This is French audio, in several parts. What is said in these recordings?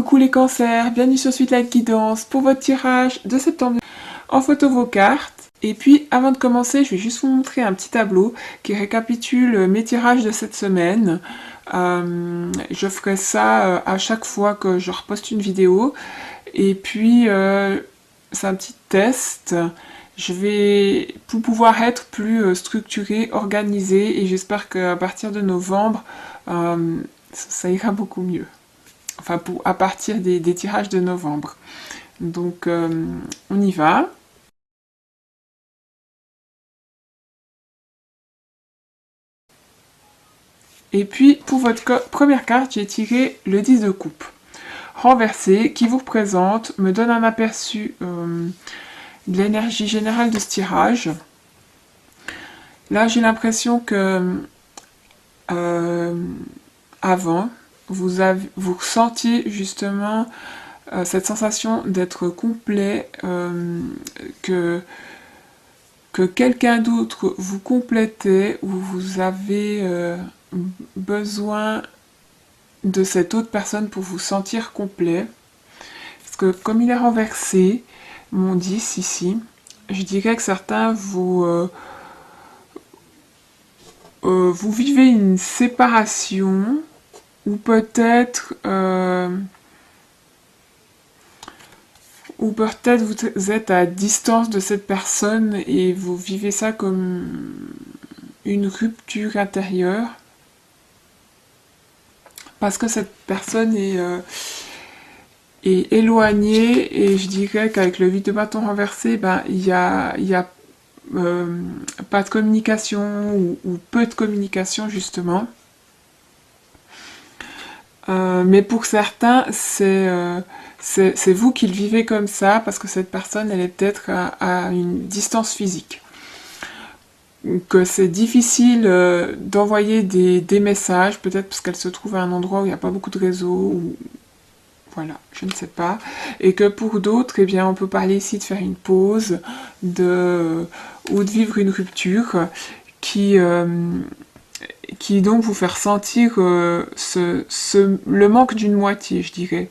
Coucou les cancers, bienvenue sur Sweet Light Guidance pour votre tirage de septembre. En photo vos cartes. Et puis avant de commencer, je vais juste vous montrer un petit tableau qui récapitule mes tirages de cette semaine. Je ferai ça à chaque fois que je reposte une vidéo. Et puis c'est un petit test. Je vais pour pouvoir être plus structurée, organisée, et j'espère qu'à partir de novembre, ça ira beaucoup mieux. Enfin, à partir des tirages de novembre. Donc, on y va. Et puis, pour votre première carte, j'ai tiré le 10 de coupe. Renversé, qui vous représente, me donne un aperçu de l'énergie générale de ce tirage. Là, j'ai l'impression que avant, vous ressentiez justement cette sensation d'être complet, que quelqu'un d'autre vous complétait, ou vous avez besoin de cette autre personne pour vous sentir complet. Parce que comme il est renversé, mon 10 ici, je dirais que certains vous vivez une séparation, ou peut-être vous êtes à distance de cette personne et vous vivez ça comme une rupture intérieure. Parce que cette personne est éloignée, et je dirais qu'avec le 8 de bâton renversé, ben, il y a pas de communication, ou peu de communication justement. Mais pour certains, c'est vous qui le vivez comme ça, parce que cette personne, elle est peut-être à une distance physique. Que c'est difficile d'envoyer des messages, peut-être parce qu'elle se trouve à un endroit où il n'y a pas beaucoup de réseau, ou voilà, je ne sais pas. Et que pour d'autres, eh bien, on peut parler ici de faire une pause, ou de vivre une rupture qui donc vous fait ressentir le manque d'une moitié, je dirais.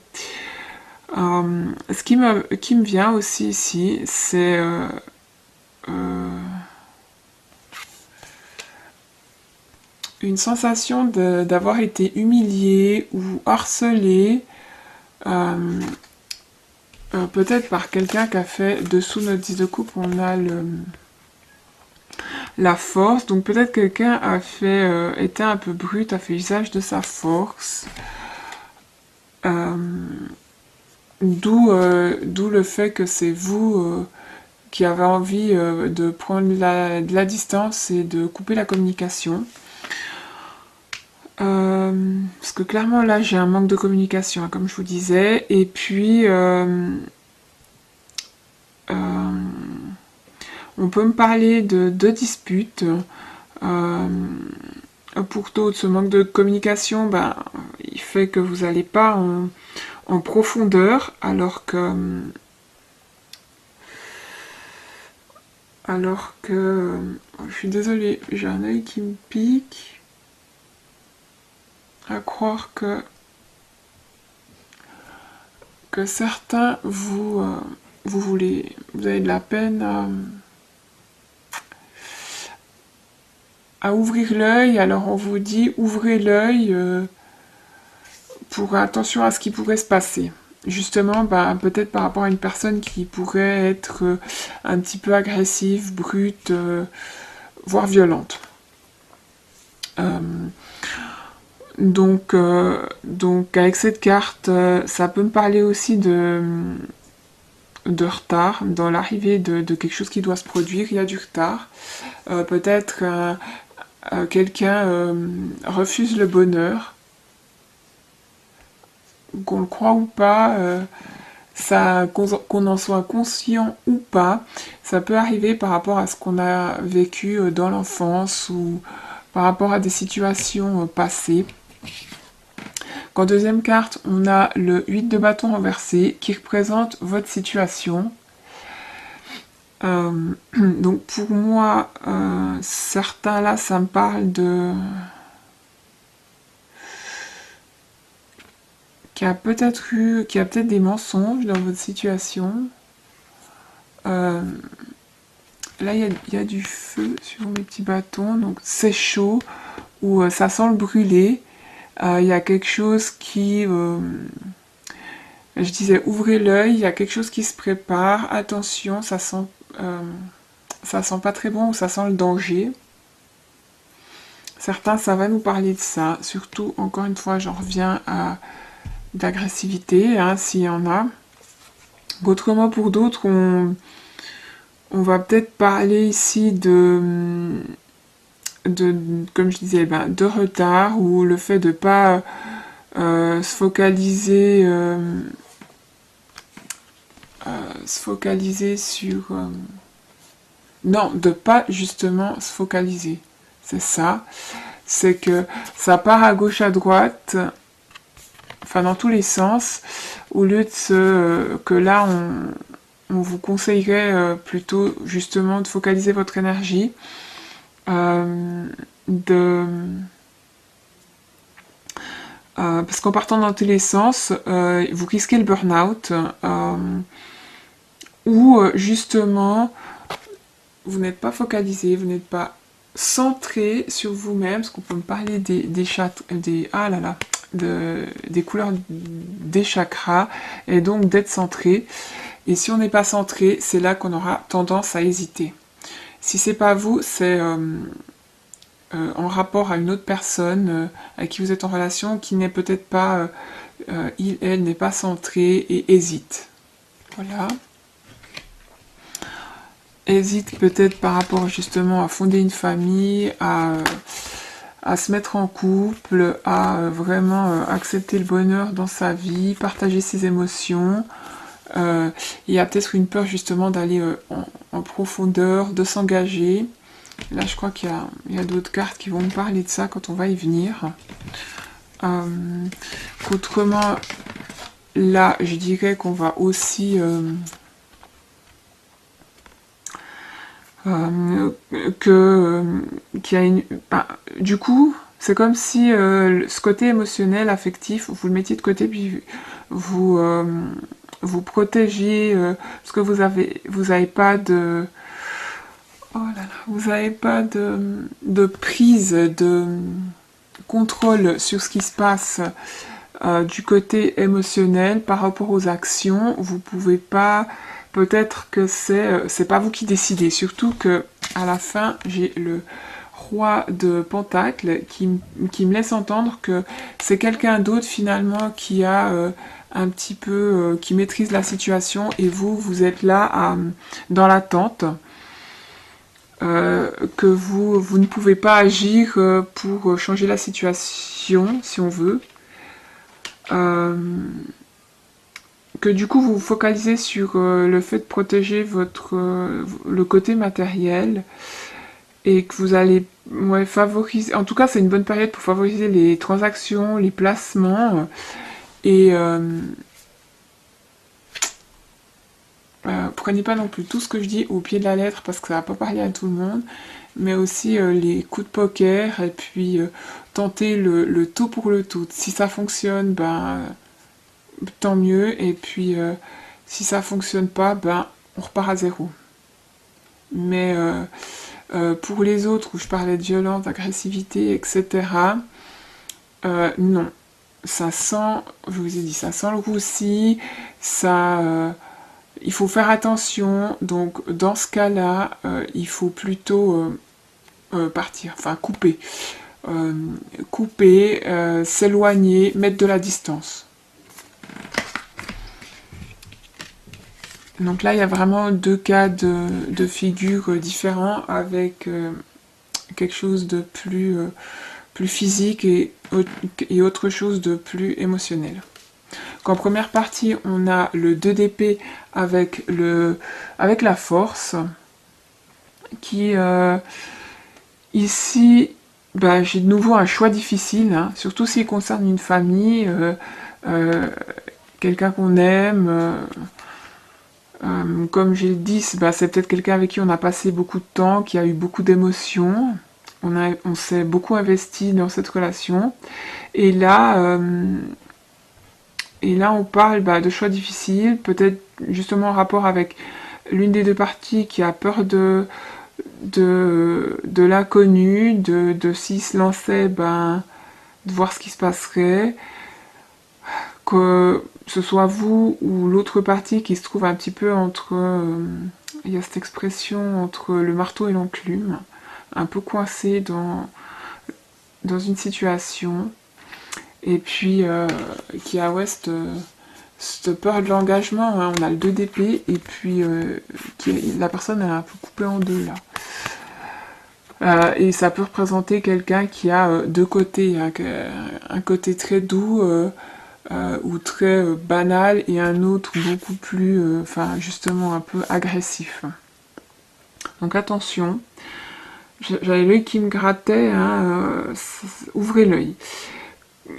Ce qui me vient aussi ici, c'est une sensation d'avoir été humilié ou harcelé, peut-être par quelqu'un qui a fait, dessous notre 10 de coupe, on a la force, donc peut-être quelqu'un a fait, était un peu brut, a fait usage de sa force, d'où le fait que c'est vous qui avez envie de prendre de la distance et de couper la communication. Parce que clairement là j'ai un manque de communication, hein, comme je vous disais, et puis on peut me parler de disputes. Pour d'autres, ce manque de communication, ben, il fait que vous n'allez pas en profondeur, alors que je suis désolée, j'ai un œil qui me pique, à croire que certains vous avez de la peine à ouvrir l'œil. Alors on vous dit ouvrez l'œil pour attention à ce qui pourrait se passer. Justement, bah, peut-être par rapport à une personne qui pourrait être un petit peu agressive, brute, voire violente. Donc avec cette carte, ça peut me parler aussi de retard dans l'arrivée de quelque chose qui doit se produire. Il y a du retard. Peut-être quelqu'un refuse le bonheur, qu'on le croit ou pas, qu'on en soit conscient ou pas, ça peut arriver par rapport à ce qu'on a vécu dans l'enfance, ou par rapport à des situations passées. En deuxième carte, on a le 8 de bâton renversé qui représente votre situation. Donc pour moi, certains là, ça me parle de qu'il y a peut-être des mensonges dans votre situation. Là, il y a du feu sur mes petits bâtons, donc c'est chaud, ou ça sent le brûler. Il y a quelque chose qui... je disais, ouvrez l'œil, il y a quelque chose qui se prépare. Attention, ça sent pas très bon ou ça sent le danger. Certains, ça va nous parler de ça. Surtout, encore une fois, j'en reviens à d'agressivité, hein, s'il y en a. Autrement, pour d'autres, on va peut-être parler ici comme je disais, de retard, ou le fait de ne pas se focaliser sur... non, de pas justement se focaliser. C'est ça. C'est que ça part à gauche, à droite, enfin dans tous les sens, au lieu de que là, on vous conseillerait plutôt justement de focaliser votre énergie, parce qu'en partant dans tous les sens, vous risquez le burn-out, ou justement, vous n'êtes pas focalisé, vous n'êtes pas centré sur vous-même, parce qu'on peut me parler des couleurs des chakras, et donc d'être centré. Et si on n'est pas centré, c'est là qu'on aura tendance à hésiter. Si c'est pas vous, c'est en rapport à une autre personne avec qui vous êtes en relation, qui n'est peut-être pas, elle n'est pas centrée et hésite. Voilà. Hésite peut-être par rapport justement à fonder une famille, à se mettre en couple, à vraiment accepter le bonheur dans sa vie, partager ses émotions. Il y a peut-être une peur justement d'aller en profondeur, de s'engager. Là, je crois qu'il y a d'autres cartes qui vont me parler de ça quand on va y venir. Autrement, là, je dirais qu'on va aussi... qu'il y a une... du coup, c'est comme si ce côté émotionnel, affectif, vous le mettiez de côté, puis vous protégiez, parce que vous avez pas de... Oh là là, vous n'avez pas de prise, de contrôle sur ce qui se passe du côté émotionnel par rapport aux actions. Vous pouvez pas... Peut-être que c'est pas vous qui décidez. Surtout que à la fin, j'ai le roi de Pentacle qui me laisse entendre que c'est quelqu'un d'autre finalement qui a un petit peu... qui maîtrise la situation, et vous êtes là dans l'attente. Que vous ne pouvez pas agir pour changer la situation, si on veut. Que du coup vous vous focalisez sur le fait de protéger le côté matériel, et que vous allez favoriser... En tout cas, c'est une bonne période pour favoriser les transactions, les placements, et... prenez pas non plus tout ce que je dis au pied de la lettre, parce que ça va pas parler à tout le monde, mais aussi les coups de poker, et puis tenter le tout pour le tout. Si ça fonctionne, tant mieux, et puis si ça fonctionne pas, on repart à zéro. Mais pour les autres, où je parlais de violence, d'agressivité, etc., non. Ça sent, je vous ai dit, ça sent le roussi, ça... il faut faire attention, donc dans ce cas-là, il faut plutôt partir, enfin couper. S'éloigner, mettre de la distance. Donc là, il y a vraiment deux cas de figure différents, avec quelque chose de plus physique et autre chose de plus émotionnel. En première partie, on a le 2 d'épée avec la force, qui ici, j'ai de nouveau un choix difficile, hein, surtout s'il concerne une famille, quelqu'un qu'on aime. Comme j'ai dit, c'est peut-être quelqu'un avec qui on a passé beaucoup de temps, qui a eu beaucoup d'émotions. On s'est beaucoup investi dans cette relation. Et là, Et là, on parle de choix difficiles, peut-être justement en rapport avec l'une des deux parties qui a peur de l'inconnu, de s'il se lançait, de voir ce qui se passerait, que ce soit vous ou l'autre partie qui se trouve un petit peu entre, il y a cette expression, entre le marteau et l'enclume, un peu coincé dans une situation, et puis qui a cette peur de l'engagement, hein. On a le 2 d'épée, et puis la personne est un peu coupée en deux là. Et ça peut représenter quelqu'un qui a deux côtés, hein, un côté très doux ou très banal, et un autre beaucoup plus, justement un peu agressif. Donc attention, j'avais l'œil qui me grattait, hein, ouvrez l'œil.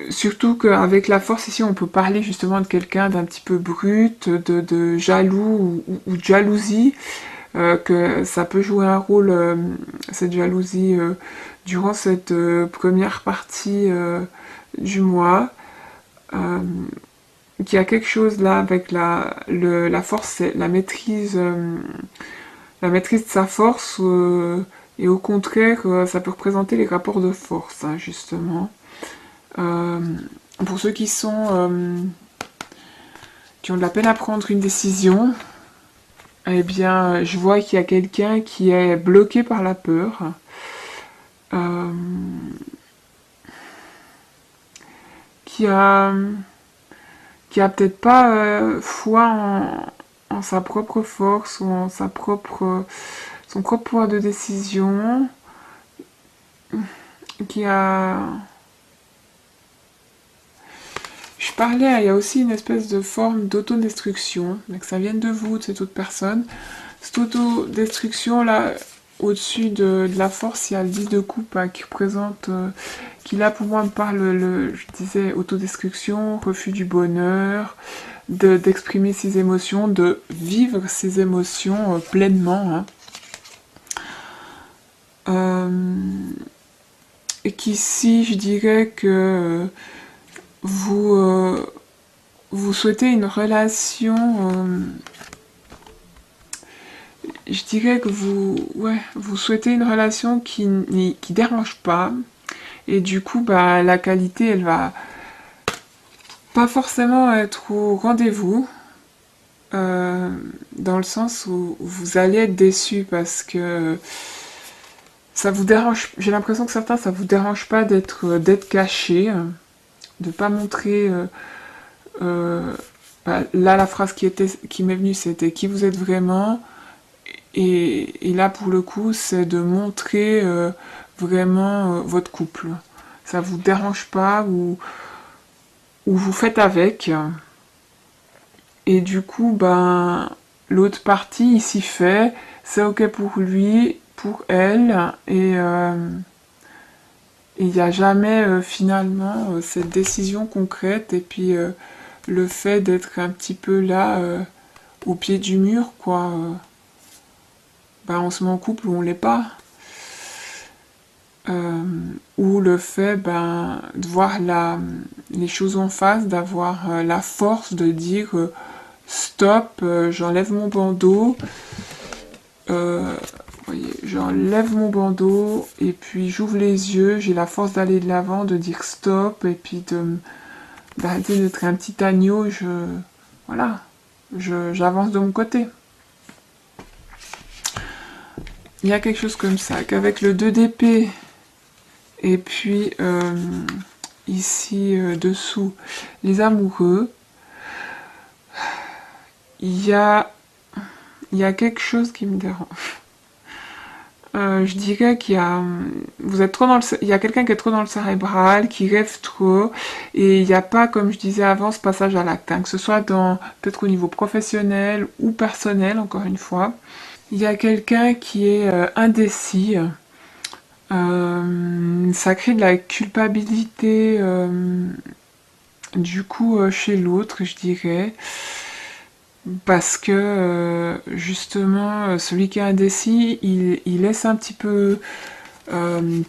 Surtout qu'avec la force ici, on peut parler justement de quelqu'un d'un petit peu brut, de jaloux ou de jalousie, que ça peut jouer un rôle, cette jalousie, durant cette première partie du mois. Qu'il y a quelque chose là avec la force, c'est la maîtrise de sa force, et au contraire, ça peut représenter les rapports de force, hein, justement. Pour ceux qui ont de la peine à prendre une décision, eh bien, je vois qu'il y a quelqu'un qui est bloqué par la peur. Qui a peut-être pas foi en sa propre force ou en son propre pouvoir de décision, qui a... Je parlais, il y a aussi une espèce de forme d'autodestruction, que ça vienne de vous, de cette autre personne. Cette autodestruction là, au-dessus de la force, il y a le 10 de coupe, hein, qui représente, qui là pour moi me parle, je disais, autodestruction, refus du bonheur, d'exprimer ses émotions, de vivre ses émotions pleinement, hein. Et qu'ici, je dirais que vous souhaitez une relation... je dirais que vous souhaitez une relation qui dérange pas, et du coup, la qualité, elle va pas forcément être au rendez-vous, dans le sens où vous allez être déçu parce que ça vous dérange. J'ai l'impression que certains, ça vous dérange pas d'être caché, de pas montrer. Là, la phrase qui m'est venue, c'était qui vous êtes vraiment. Et là, pour le coup, c'est de montrer vraiment votre couple. Ça vous dérange pas, ou vous faites avec. Et du coup, l'autre partie, il s'y fait. C'est ok pour lui, pour elle. Et il n'y a jamais finalement cette décision concrète. Et puis le fait d'être un petit peu là, au pied du mur, quoi. On se met en couple ou on l'est pas. Ou le fait de voir les choses en face, d'avoir la force de dire stop, j'enlève mon bandeau, j'enlève mon bandeau, et puis j'ouvre les yeux, j'ai la force d'aller de l'avant, de dire stop, et puis d'arrêter d'être un petit agneau, j'avance de mon côté. Il y a quelque chose comme ça, qu'avec le 2 d'épée, et puis ici dessous, les amoureux, il y a quelque chose qui me dérange. Je dirais qu'il y a... il y a quelqu'un qui est trop dans le cérébral, qui rêve trop, et il n'y a pas, comme je disais avant, ce passage à l'acte, hein, que ce soit peut-être au niveau professionnel ou personnel, encore une fois. Il y a quelqu'un qui est indécis. Ça crée de la culpabilité, du coup, chez l'autre, je dirais. Parce que, justement, celui qui est indécis, il laisse un petit peu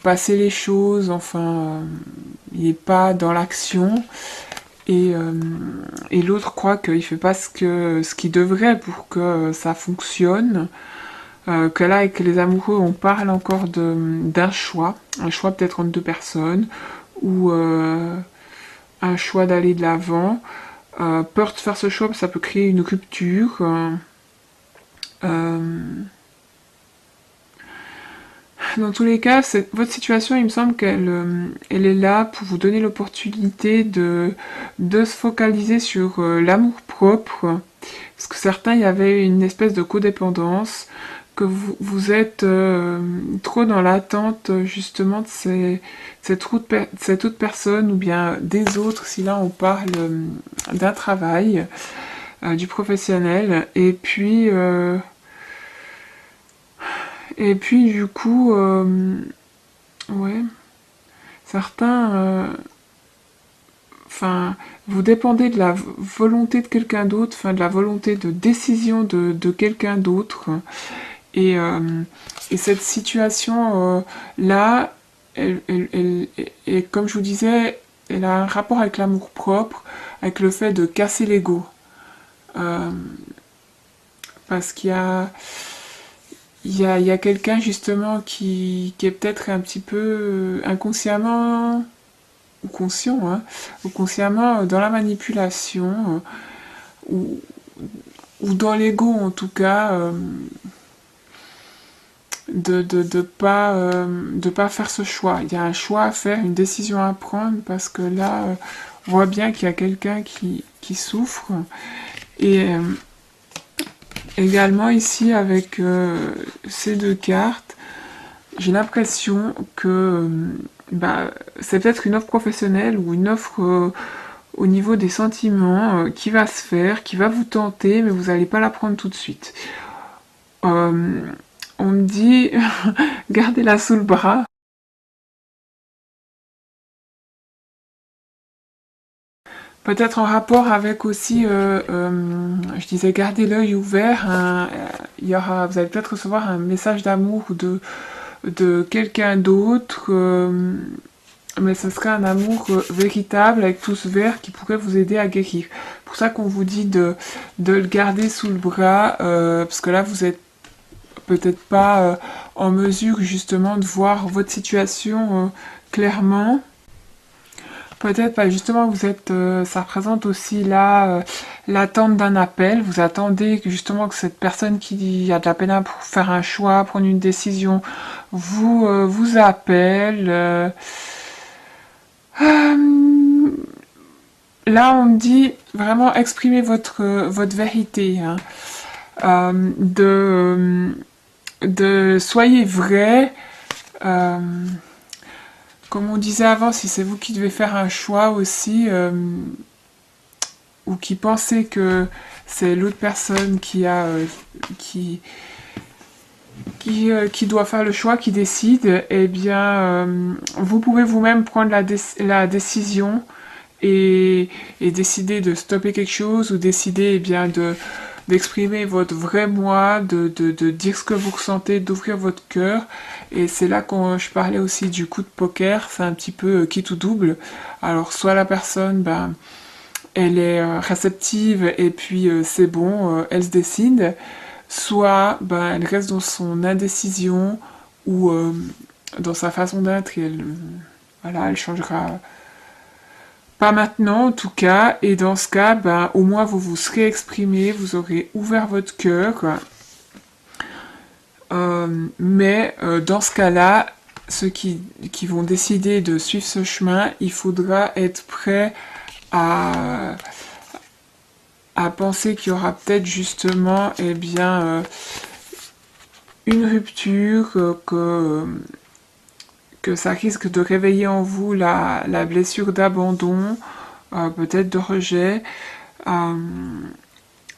passer les choses, il n'est pas dans l'action. et l'autre croit qu'il fait pas ce qu'il devrait pour que ça fonctionne. Que là, avec les amoureux, on parle encore d'un choix, un choix peut-être entre deux personnes, ou un choix d'aller de l'avant. Peur de faire ce choix, ça peut créer une rupture. Dans tous les cas, votre situation, il me semble elle est là pour vous donner l'opportunité de se focaliser sur l'amour propre. Parce que certains, il y avait une espèce de codépendance, que vous êtes trop dans l'attente justement de cette autre personne ou bien des autres, si là on parle d'un travail, du professionnel. Et puis du coup, ouais, certains, enfin, vous dépendez de la volonté de quelqu'un d'autre, enfin de la volonté de décision de quelqu'un d'autre. Et, euh, et cette situation là, et comme je vous disais, elle a un rapport avec l'amour propre, avec le fait de casser l'ego. Euh, parce il y a quelqu'un justement qui est peut-être un petit peu inconsciemment ou conscient, hein, ou consciemment dans la manipulation, ou, ou dans l'ego en tout cas, de pas faire ce choix. Il y a un choix à faire, une décision à prendre, parce que là, on voit bien qu'il y a quelqu'un qui souffre. Et également ici, avec ces deux cartes, j'ai l'impression que bah, c'est peut-être une offre professionnelle ou une offre au niveau des sentiments qui va se faire, qui va vous tenter, mais vous n'allez pas la prendre tout de suite. On me dit, gardez-la sous le bras. Peut-être en rapport avec aussi, je disais, gardez l'œil ouvert. Vous allez peut-être recevoir un message d'amour de quelqu'un d'autre, mais ce serait un amour véritable avec tout ce vert qui pourrait vous aider à guérir. C'est pour ça qu'on vous dit de le garder sous le bras, parce que là vous êtes peut-être pas en mesure justement de voir votre situation clairement. Peut-être pas, justement, vous êtes, ça représente aussi là l'attente d'un appel. Vous attendez que, justement que cette personne qui a de la peine pour faire un choix, prendre une décision, vous appelle. Euh, Là, on me dit vraiment exprimer votre vérité, hein. De soyez vrai. Euh, Comme on disait avant, si c'est vous qui devez faire un choix aussi, ou qui pensez que c'est l'autre personne qui doit faire le choix, qui décide, eh bien, vous pouvez vous-même prendre la décision et décider de stopper quelque chose ou décider eh bien, d'exprimer votre vrai moi, de dire ce que vous ressentez, d'ouvrir votre cœur. Et c'est là quand je parlais aussi du coup de poker, c'est un petit peu quitte ou double. Alors soit la personne, ben, elle est réceptive et puis c'est bon, elle se décide. Soit ben, elle reste dans son indécision ou dans sa façon d'être et voilà, elle changera pas maintenant en tout cas. Et dans ce cas, ben, au moins vous vous serez exprimé, vous aurez ouvert votre cœur. Mais dans ce cas-là, ceux qui vont décider de suivre ce chemin, il faudra être prêt à, à penser qu'il y aura peut-être justement eh bien, une rupture, que ça risque de réveiller en vous la blessure d'abandon, peut-être de rejet. Euh,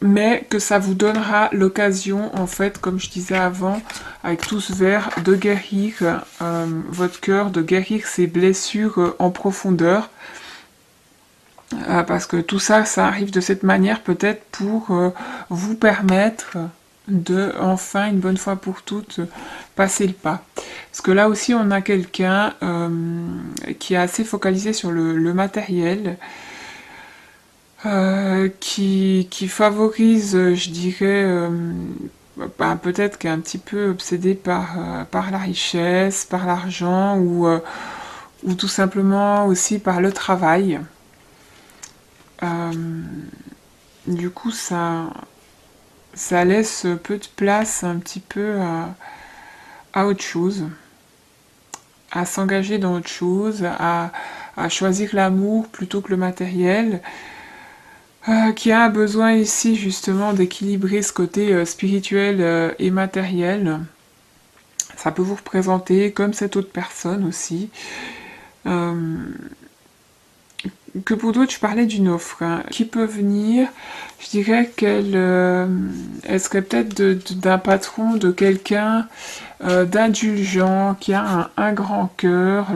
mais que ça vous donnera l'occasion, en fait, comme je disais avant, avec tout ce verre, de guérir votre cœur, de guérir ces blessures en profondeur. Parce que tout ça, ça arrive de cette manière peut-être pour vous permettre de, enfin, une bonne fois pour toutes, passer le pas. Parce que là aussi, on a quelqu'un qui est assez focalisé sur le matériel, qui favorise, je dirais, peut-être qu'elle est un petit peu obsédée par la richesse, par l'argent, ou tout simplement aussi par le travail. Euh, du coup, ça laisse peu de place un petit peu à autre chose, à s'engager dans autre chose, à choisir l'amour plutôt que le matériel, qui a besoin ici justement d'équilibrer ce côté spirituel et matériel. Ça peut vous représenter comme cette autre personne aussi. Euh, que pour d'autres, je parlais d'une offre hein, qui peut venir. Je dirais elle serait peut-être d'un patron, de quelqu'un d'indulgent, qui a un grand cœur.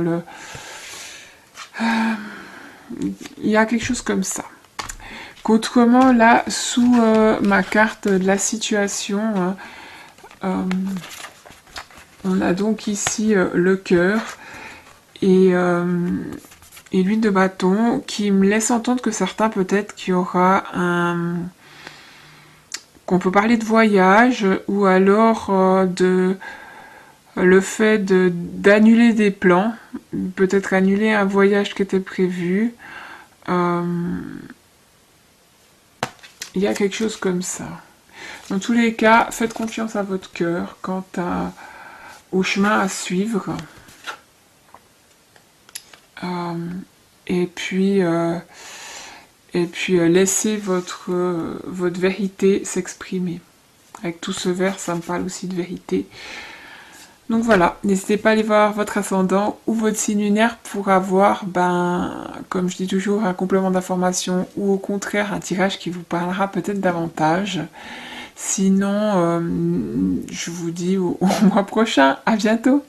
Il y a quelque chose comme ça. Qu'autrement, là, sous ma carte de la situation, hein, on a donc ici le cœur et l'huile de bâton qui me laisse entendre que certains peut-être qu'il y aura qu'on peut parler de voyage ou alors le fait d'annuler des plans, peut-être annuler un voyage qui était prévu. Euh, il y a quelque chose comme ça. Dans tous les cas, faites confiance à votre cœur quant au chemin à suivre. Euh, et puis, laissez votre vérité s'exprimer. Avec tout ce verre, ça me parle aussi de vérité. Donc voilà, n'hésitez pas à aller voir votre ascendant ou votre signe lunaire pour avoir, comme je dis toujours, un complément d'information ou au contraire un tirage qui vous parlera peut-être davantage. Sinon, je vous dis au mois prochain. À bientôt!